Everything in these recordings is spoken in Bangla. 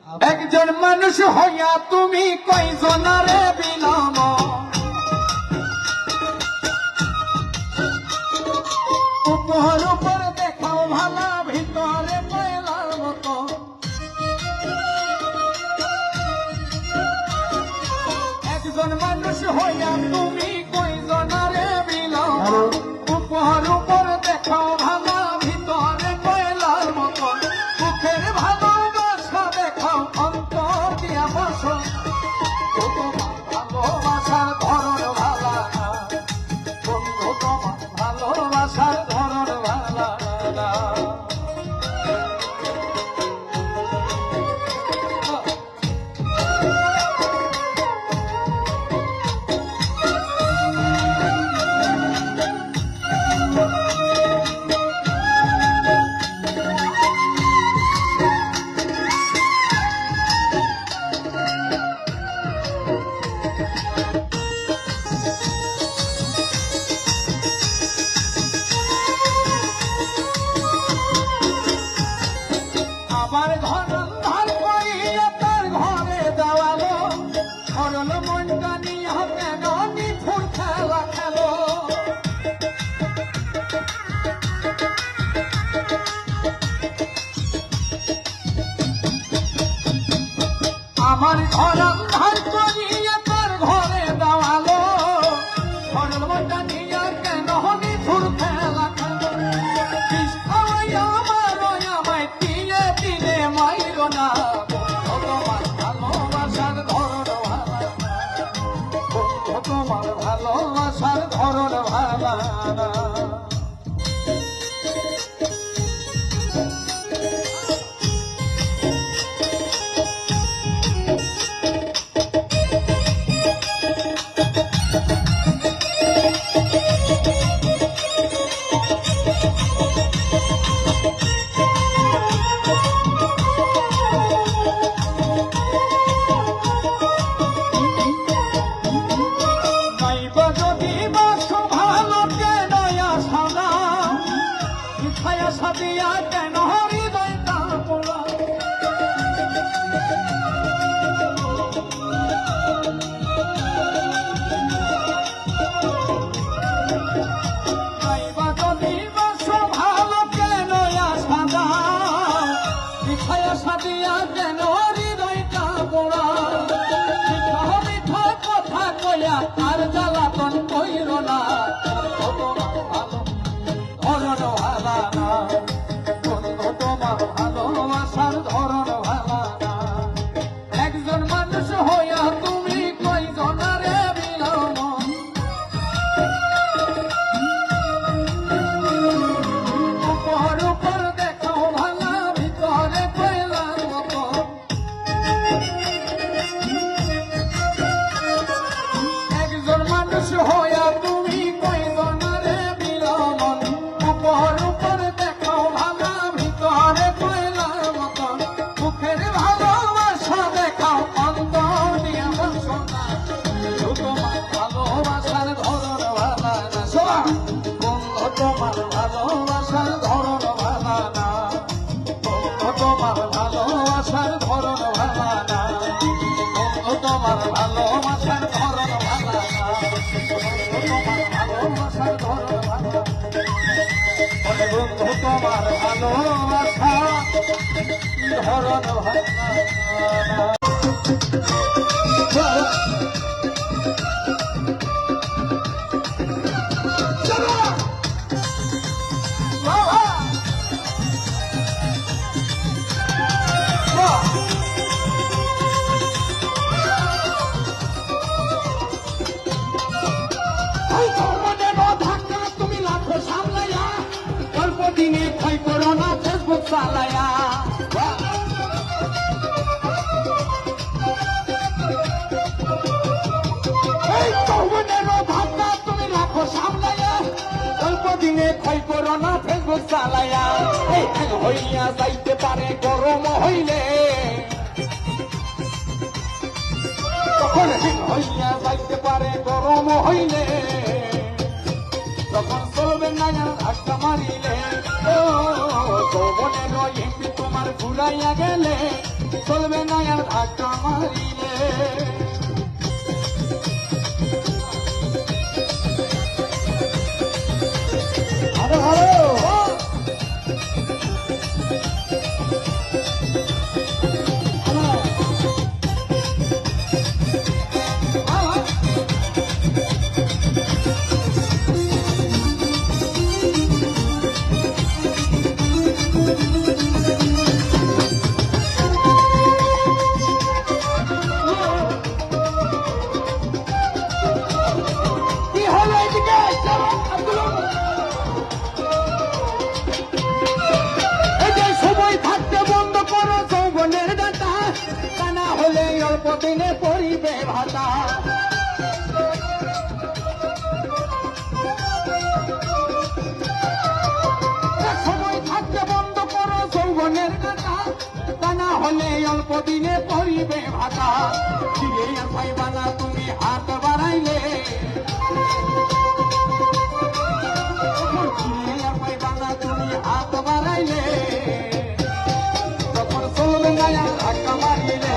একজন মানুষ হইয়া তুমি কয়জনারে বিলাম, উপর উপর দেখাও ভালা ভিতরে পয়লার মতো। একজন মানুষ হইয়া তুমি কয়জনারে বিলাম, উপর উপর দেখাও ভালা ভিতরে পয়লার মতো। মুখের ভালোবাসা দেখাও অন্তর দিয়া বসো, তোমার ভালোবাসার ধরন ভালা না বন্ধু, তোমার ভালোবাসার ধরন ভালা না। আমার ঘর ধার করিয়া তার ঘরে দেওয়ালো, সরল মনটা নিয়ে কেন নিঠুর খেলা খেলো। আমার ঘর ধার করিয়া তার ঘরে দেওয়ালো, সরল মনটা নিয়ে কেন নিঠুর খেলা খেলো। মাইরো না তোমার ভালোবাসার ধরন ভালা না, তোমার ভালোবাসার ধরন ভালা না। সাদিয়া কেন হৃদয়টা পোড়া, নাইবা যদি বাসো ভালো কেন সাদা, মিঠাইয়া সাদিয়া কেন হৃদয়টা পোড়া। মিঠা মিঠা কথা কইয়া আর জ্বালাতন কইর না, তোমার ভালো ধরন ভালা না বন্ধু, তোমার ভালোবাসার ধরন ভালা না। একজন মানুষ হইয়া তুমি কয়জনারে বিলাম, উপর উপর দেখাও ভালা ভিতরে পয়লার মতো। একজন মানুষ হইয়া তুমি কয়জনারে বিলাম, উপর উপর দেখাও ভালা ভিতরে পয়লার মতো। মুখের ভালোবাসা দেখাও অন্তর দিয়া বসো না, তোমার ভালোবাসার ধরন ভালা না। শোনা বন্ধু, তোমার ভালোবাসার ধরন ভালা না, বন্ধু তোমার ভালোবাসার ধরন ভালা না, বন্ধু তোমার ভালোবাসার ধরন ভালা না, বন্ধু তোমার ভালোবাসার ধরন ভালা না। বন্ধু তোমার ভালোবাসা ধরন ভালা না। তুমি লাখো সামলাইয়া, অল্প দিনে ক্ষয় করো না ফেসবুক চালায়া। তুমি লাখো সামলাইয়া, অল্প দিনে ক্ষয় করো না ফেসবুক চালায়া। হইয়া যাইতে পারে গরম হইলে, তখন হইয়া যাইতে পারে গরম হইলে, তখন চলবে না ধাক্কা মারিলে। যৌবনের এমপি তোমার ঘুরাইয়া গেলে চলবে না আর ধাক্কা মারিলে। আরে ভালো দিনে পরিবে ভাতা। সময় থাকতে বন্ধ করো যৌবনের গাথা, তা না হলে অল্প দিনে পরিবে ভাতা। ফিরে পাইবা না তুমি হাত বাড়াইলে, ফিরে পাইবা না তুমি হাত বাড়াইলে, তখন চলবে না ধাক্কা মারিলে।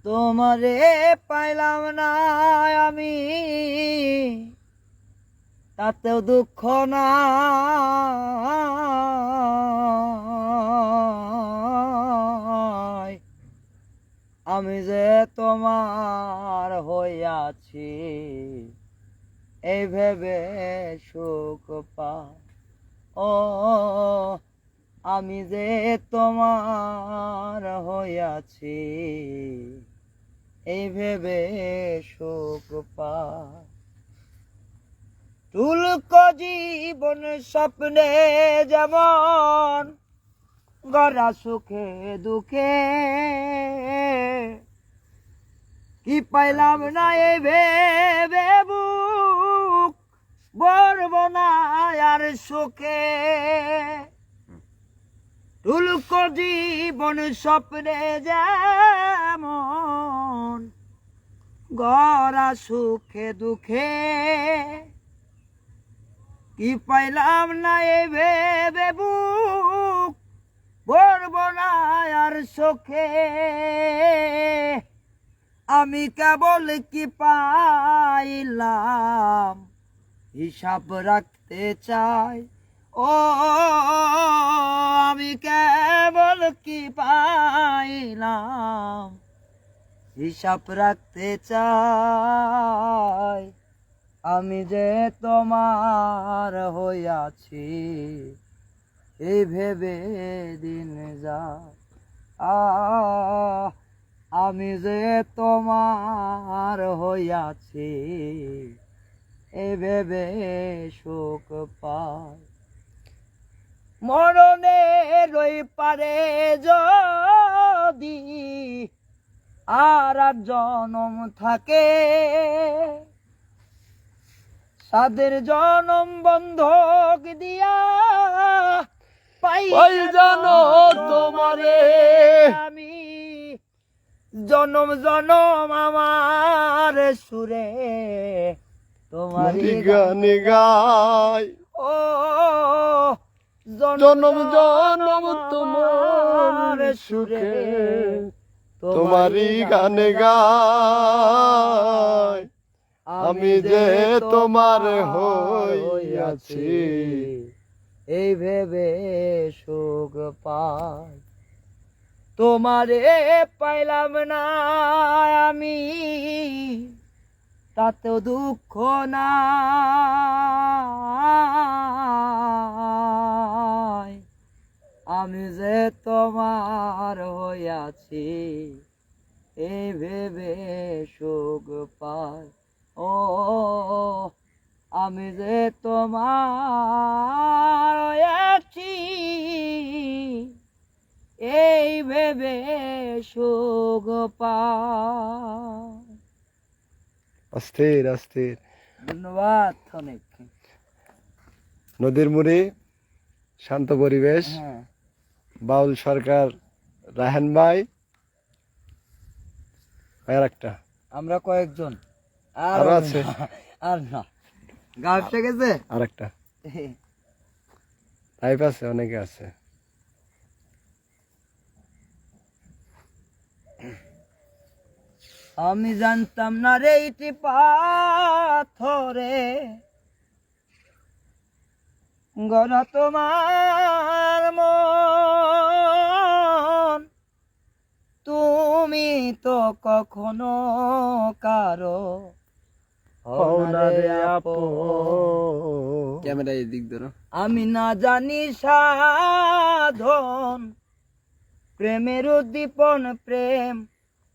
তোমারে পাইলাম না আমি, তাতেও দুঃখ না, আমি যে তোমার হইয়াছি এই ভেবে সুখ পা। ও আমি যে তোমার হইয়াছি এই ভেবে সুখ পায়। তুলক জীবন স্বপ্নে যেমন গড়া সুখে দুঃখে, কি পাইলাম না এই ভেবে বুক ভরব না আর সুখে। তুলক জীবন স্বপ্নে যেমন গড়া সুখে দুঃখে, কি পাইলাম না এই ভেবে বুক ভরব না আর সুখে। আমি কেবল কি পাইলাম হিসাব রাখতে চাই, ও আমি কেবল কি পাইলাম হিসাব রাখতে চাই। আমি যে তোমার হইয়াছি এই ভেবে দিন যায়। আমি যে তোমার হইয়াছি এই ভেবে সুখ পাই। মরণের ওই পারে যদি আর জনম থাকে, সাদের জনম বন্ধক দিয়া পাই জানো তোমারে আমি। জনম জনম আমার সুরে তোমারই গান গাই, ও জনম জনম তোমার সুখে তোমারই গান গাই। আমি যে তোমার হইয়াছি এই ভেবে সুখ পাই। তোমারে পাইলাম না আমি তাতেও দুঃখ নাই। আমি যে তোমার হইয়াছি এই ভেবে সুখ পাই। ও আমি যে তোমার হইয়াছি এই ভেবে সুখ পাই। অস্থির অস্থির। ধন্যবাদ অনেক। নদীর মুড়ি, শান্ত পরিবেশ, হ্যাঁ, বাউল সরকার, রাহান ভাই, আর একটা আমরা কয়েকজন আরো আছে। আর না গাছ গেছে আর একটা টাইপ আছে, অনেকে আছে। আমি জানতাম না রে ইটি পাথরে গড়া তোমার মন। তুমি তো কখনো কারো হও না রে আপন। ক্যামেরা এদিক ধরো। আমি না জানি সাধন প্রেমের উদ্দীপন, প্রেম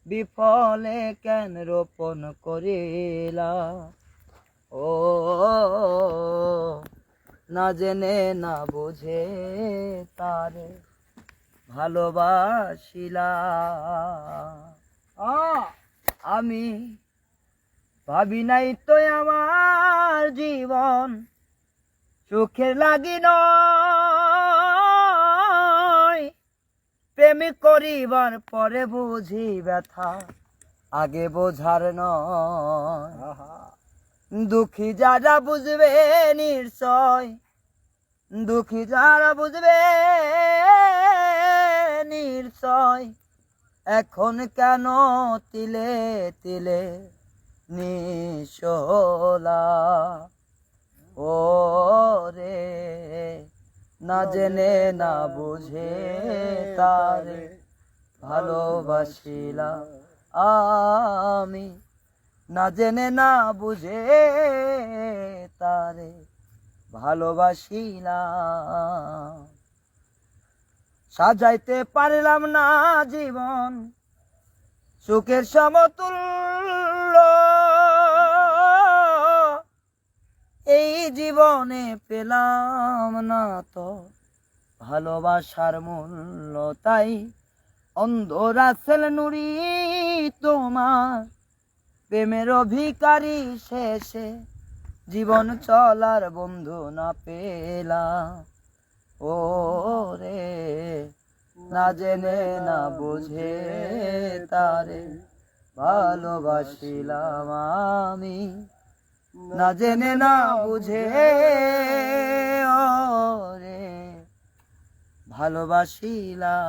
বিফলে কেন রোপণ করিলা। ও না জেনে না বুঝে তারে ভালোবাসিলা। আমি ভাবি নাই তো আমার জীবন সুখের লাগি নয়। প্রেমিক করিবার পরে বুঝি ব্যথা আগে বোঝার নয়। দুঃখী যারা বুঝবে নিশ্চয়, দুঃখী যারা বুঝবে নিশ্চয়, এখন কেন তিলে তিলে নিশোলা। ও রে না জেনে না বুঝে তারে ভালোবাসিলা। আমি না জেনে না বুঝে তারে ভালোবাসিলাম। সাজাইতে পারলাম না জীবন সুখের সমতুল্য এই জীবনে পেলাম না তো ভালোবাসার মূল্য, তাই অন্ধ রাসেল নুরি তোমার প্রেমের ভিখারি শেষে জীবন চলার বন্ধু না পেলাম। ও রে না জেনে না বুঝে তারে ভালোবাসিলাম আমি, না জেনে না বুঝে ও রে ভালোবাসিলাম।